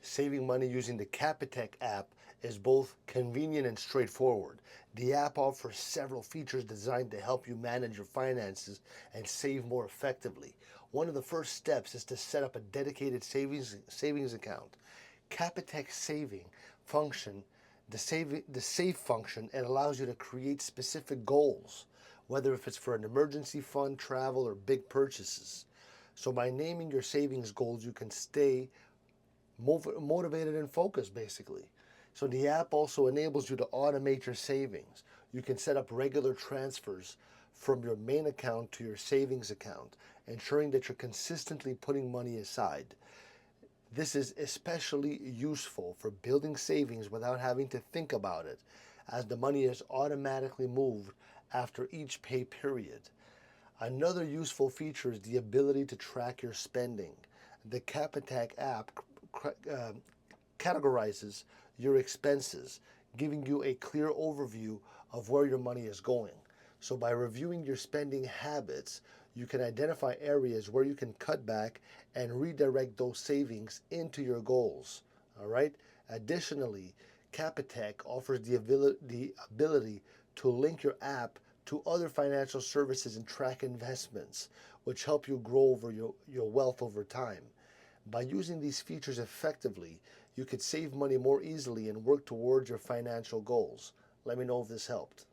Saving money using the Capitec app is both convenient and straightforward. The app offers several features designed to help you manage your finances and save more effectively. One of the first steps is to set up a dedicated savings account. Capitec saving function the save function, it allows you to create specific goals, whether if it's for an emergency fund, travel, or big purchases. So by naming your savings goals, you can stay motivated and focused basically. So the app also enables you to automate your savings. You can set up regular transfers from your main account to your savings account, ensuring that you're consistently putting money aside. This is especially useful for building savings without having to think about it, as the money is automatically moved after each pay period. Another useful feature is the ability to track your spending. The Capitec app uh, categorizes your expenses, giving you a clear overview of where your money is going. So, by reviewing your spending habits, you can identify areas where you can cut back and redirect those savings into your goals. All right. Additionally, Capitec offers the ability to link your app to other financial services and track investments, which help you grow your wealth over time. By using these features effectively, you could save money more easily and work towards your financial goals. Let me know if this helped.